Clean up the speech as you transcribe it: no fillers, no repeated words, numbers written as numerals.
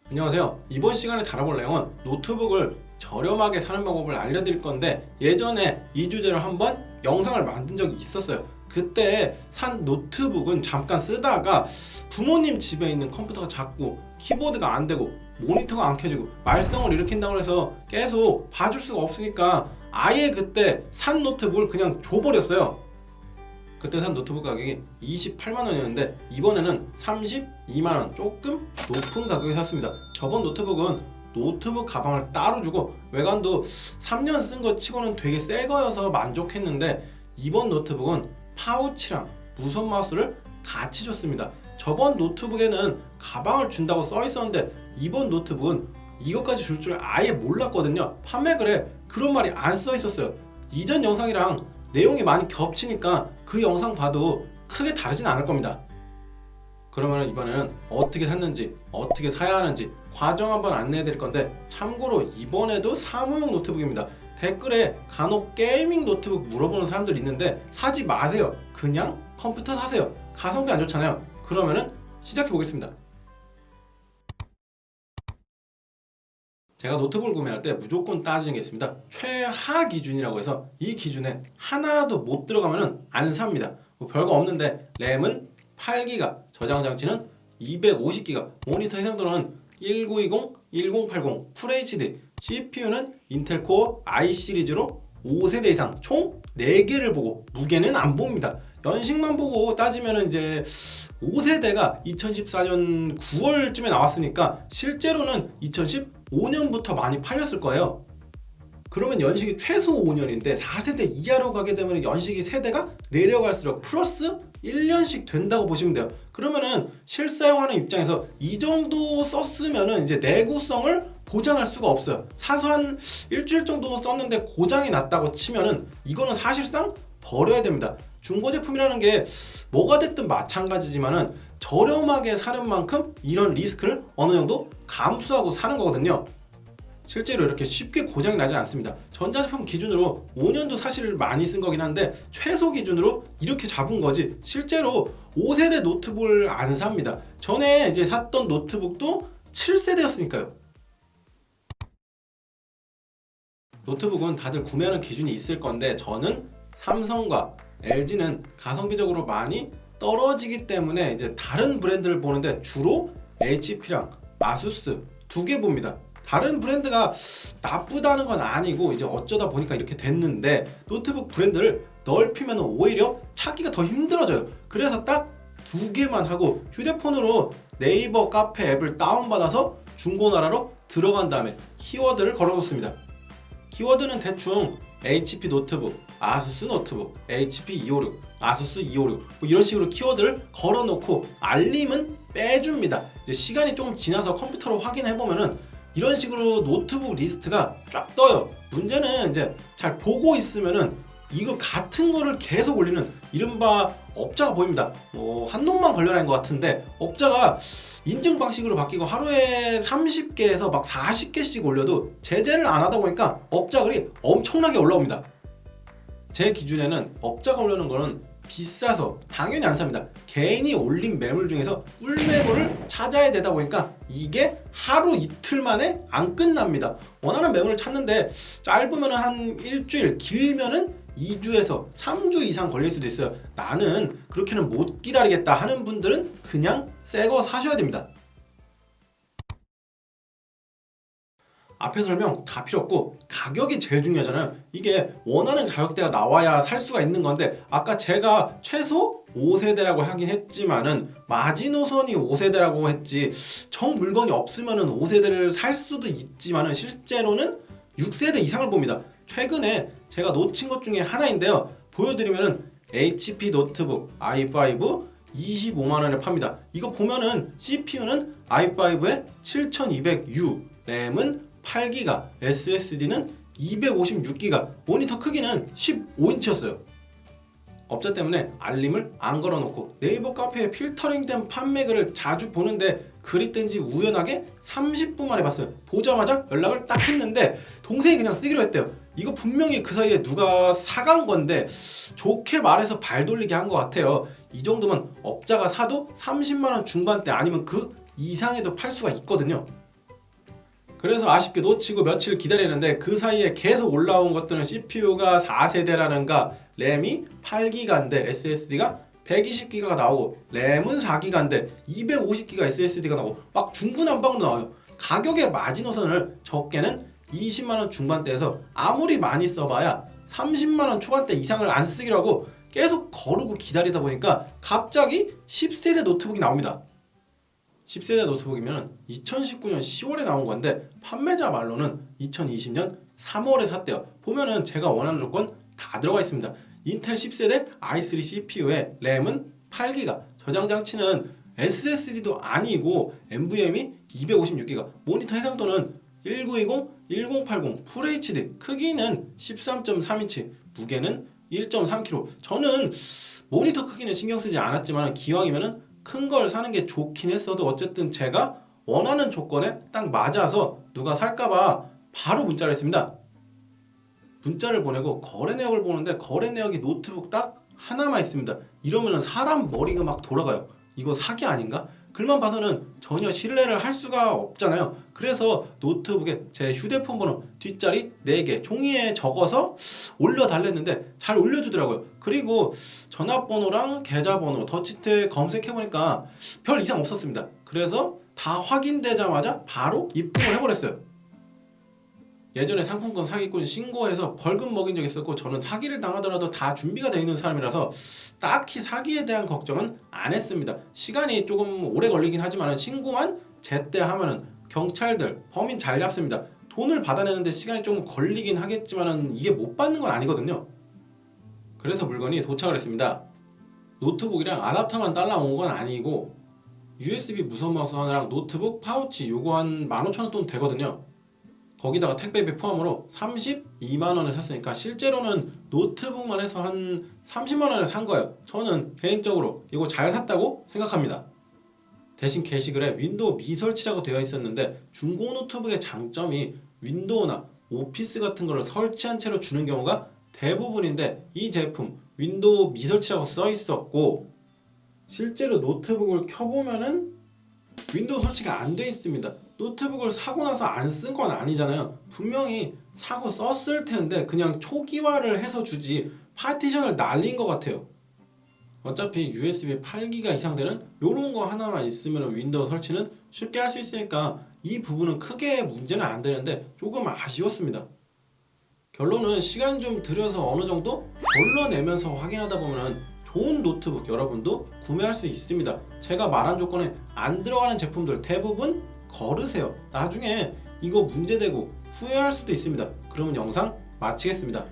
안녕하세요. 이번 시간에 다뤄볼 내용은 노트북을 저렴하게 사는 방법을 알려드릴 건데, 예전에 이 주제로 한번 영상을 만든 적이 있었어요. 그때 산 노트북은 잠깐 쓰다가 부모님 집에 있는 컴퓨터가 작고 키보드가 안 되고 모니터가 안 켜지고 말썽을 일으킨다고 해서 계속 봐줄 수가 없으니까 아예 그때 산 노트북을 그냥 줘버렸어요. 그때 산 노트북 가격이 28만 원이었는데 이번에는 32만 원, 조금 높은 가격에 샀습니다. 저번 노트북은 노트북 가방을 따로 주고 외관도 3년 쓴 거 치고는 되게 새 거여서 만족했는데, 이번 노트북은 파우치랑 무선 마우스를 같이 줬습니다. 저번 노트북에는 가방을 준다고 써 있었는데 이번 노트북은 이것까지 줄 줄 아예 몰랐거든요. 판매글에 그런 말이 안 써 있었어요. 이전 영상이랑 내용이 많이 겹치니까 그 영상 봐도 크게 다르진 않을 겁니다. 그러면 이번에는 어떻게 샀는지, 어떻게 사야 하는지 과정 한번 안내해 드릴 건데, 참고로 이번에도 사무용 노트북입니다. 댓글에 간혹 게이밍 노트북 물어보는 사람들 있는데 사지 마세요. 그냥 컴퓨터 사세요. 가성비 안 좋잖아요. 그러면은 시작해 보겠습니다. 제가 노트북을 구매할 때 무조건 따지는 게 있습니다. 최하 기준이라고 해서 이 기준에 하나라도 못 들어가면 안 삽니다. 뭐 별거 없는데 램은 8기가, 저장 장치는 250기가, 모니터 해상도는 1920, 1080, FHD, CPU는 인텔 코어 i 시리즈로 5세대 이상 총 4개를 보고 무게는 안 봅니다. 연식만 보고 따지면 이제 5세대가 2014년 9월쯤에 나왔으니까 실제로는 2015년부터 많이 팔렸을 거예요. 그러면 연식이 최소 5년인데 4세대 이하로 가게 되면 연식이 세대가 내려갈수록 플러스 1년씩 된다고 보시면 돼요. 그러면은 실사용하는 입장에서 이 정도 썼으면은 이제 내구성을 보장할 수가 없어요. 사서 한 일주일 정도 썼는데 고장이 났다고 치면은 이거는 사실상 버려야 됩니다. 중고 제품이라는 게 뭐가 됐든 마찬가지지만은 저렴하게 사는 만큼 이런 리스크를 어느 정도 감수하고 사는 거거든요. 실제로 이렇게 쉽게 고장이 나지 않습니다. 전자제품 기준으로 5년도 사실 많이 쓴 거긴 한데 최소 기준으로 이렇게 잡은 거지, 실제로 5세대 노트북을 안 삽니다. 전에 이제 샀던 노트북도 7세대였으니까요. 노트북은 다들 구매하는 기준이 있을 건데, 저는 삼성과 LG는 가성비적으로 많이 떨어지기 때문에 이제 다른 브랜드를 보는데 주로 HP랑 아수스 두 개 봅니다. 다른 브랜드가 나쁘다는 건 아니고 이제 어쩌다 보니까 이렇게 됐는데, 노트북 브랜드를 넓히면 오히려 찾기가 더 힘들어져요. 그래서 딱 두 개만 하고 휴대폰으로 네이버 카페 앱을 다운받아서 중고나라로 들어간 다음에 키워드를 걸어놓습니다. 키워드는 대충 HP 노트북, 아수스 노트북, HP 256, 아수스 256 뭐 이런 식으로 키워드를 걸어놓고 알림은 빼줍니다. 이제 시간이 조금 지나서 컴퓨터로 확인해보면은 이런 식으로 노트북 리스트가 쫙 떠요. 문제는 이제 잘 보고 있으면은 이거 같은 거를 계속 올리는 이른바 업자가 보입니다. 한동만 걸려라는 것 같은데 업자가 인증 방식으로 바뀌고 하루에 30개에서 막 40개씩 올려도 제재를 안 하다 보니까 업자글이 엄청나게 올라옵니다. 제 기준에는 업자가 올려놓은 거는 비싸서 당연히 안 삽니다. 개인이 올린 매물 중에서 꿀매물을 찾아야 되다 보니까 이게 하루 이틀 만에 안 끝납니다. 원하는 매물을 찾는데 짧으면 한 일주일, 길면은 2주에서 3주 이상 걸릴 수도 있어요. 나는 그렇게는 못 기다리겠다 하는 분들은 그냥 새 거 사셔야 됩니다. 앞에 설명 다 필요 없고 가격이 제일 중요하잖아요. 이게 원하는 가격대가 나와야 살 수가 있는 건데, 아까 제가 최소 5세대라고 하긴 했지만은 마지노선이 5세대라고 했지, 정 물건이 없으면은 5세대를 살 수도 있지만은 실제로는 6세대 이상을 봅니다. 최근에 제가 놓친 것 중에 하나인데요. 보여드리면은 HP 노트북 i5 25만 원에 팝니다. 이거 보면은 CPU는 i5에 7200U, 램은 8기가, SSD는 256기가, 모니터 크기는 15인치였어요. 업자 때문에 알림을 안 걸어놓고 네이버 카페에 필터링된 판매글을 자주 보는데 글이 뜬지 우연하게 30분 만에 봤어요. 보자마자 연락을 딱 했는데 동생이 그냥 쓰기로 했대요. 이거 분명히 그 사이에 누가 사간 건데 좋게 말해서 발 돌리게 한 것 같아요. 이 정도면 업자가 사도 30만 원 중반대 아니면 그 이상에도 팔 수가 있거든요. 그래서 아쉽게 놓치고 며칠 기다리는데 그 사이에 계속 올라온 것들은 CPU가 4세대라는가 램이 8기가인데 SSD가 120기가가 나오고 램은 4기가인데 250기가 SSD가 나오고 막 중구난방으로 나와요. 가격의 마지노선을 적게는 20만원 중반대에서 아무리 많이 써봐야 30만원 초반대 이상을 안 쓰기로 하고 계속 거르고 기다리다 보니까 갑자기 10세대 노트북이 나옵니다. 10세대 노트북이면 2019년 10월에 나온 건데 판매자 말로는 2020년 3월에 샀대요. 보면은 제가 원하는 조건 다 들어가 있습니다. 인텔 10세대 i3 CPU에 램은 8기가, 저장 장치는 SSD도 아니고 NVMe 256기가, 모니터 해상도는 1920, 1080 FHD, 크기는 13.3인치, 무게는 1.3kg. 저는 모니터 크기는 신경 쓰지 않았지만 기왕이면은 큰 걸 사는 게 좋긴 했어도 어쨌든 제가 원하는 조건에 딱 맞아서 누가 살까봐 바로 문자를 했습니다. 문자를 보내고 거래 내역을 보는데 거래 내역이 노트북 딱 하나만 있습니다. 이러면 사람 머리가 막 돌아가요. 이거 사기 아닌가? 글만 봐서는 전혀 신뢰를 할 수가 없잖아요. 그래서 노트북에 제 휴대폰 번호 뒷자리 4개 종이에 적어서 올려달랬는데 잘 올려주더라고요. 그리고 전화번호랑 계좌번호 더치트 검색해보니까 별 이상 없었습니다. 그래서 다 확인되자마자 바로 입금을 해버렸어요. 예전에 상품권 사기꾼 신고해서 벌금 먹인 적이 있었고 저는 사기를 당하더라도 다 준비가 되어 있는 사람이라서 딱히 사기에 대한 걱정은 안 했습니다. 시간이 조금 오래 걸리긴 하지만 신고만 제때 하면은 경찰들 범인 잘 잡습니다. 돈을 받아내는데 시간이 조금 걸리긴 하겠지만 이게 못 받는 건 아니거든요. 그래서 물건이 도착을 했습니다. 노트북이랑 아답터만 달라온 건 아니고 USB 무선 마우스 하나랑 노트북 파우치 요거 한 15,000원 돈 되거든요. 거기다가 택배비 포함으로 32만원에 샀으니까 실제로는 노트북만 해서 한 30만원에 산 거예요. 저는 개인적으로 이거 잘 샀다고 생각합니다. 대신 게시글에 윈도우 미설치라고 되어 있었는데 중고 노트북의 장점이 윈도우나 오피스 같은 거를 설치한 채로 주는 경우가 대부분인데 이 제품 윈도우 미설치라고 써 있었고 실제로 노트북을 켜보면은 윈도우 설치가 안 돼 있습니다. 노트북을 사고 나서 안 쓴 건 아니잖아요. 분명히 사고 썼을 텐데 그냥 초기화를 해서 주지 파티션을 날린 것 같아요. 어차피 USB 8기가 이상 되는 요런 거 하나만 있으면 윈도우 설치는 쉽게 할 수 있으니까 이 부분은 크게 문제는 안 되는데 조금 아쉬웠습니다. 결론은 시간 좀 들여서 어느 정도 걸러내면서 확인하다 보면 좋은 노트북 여러분도 구매할 수 있습니다. 제가 말한 조건에 안 들어가는 제품들 대부분 거르세요. 나중에 이거 문제되고 후회할 수도 있습니다. 그러면 영상 마치겠습니다.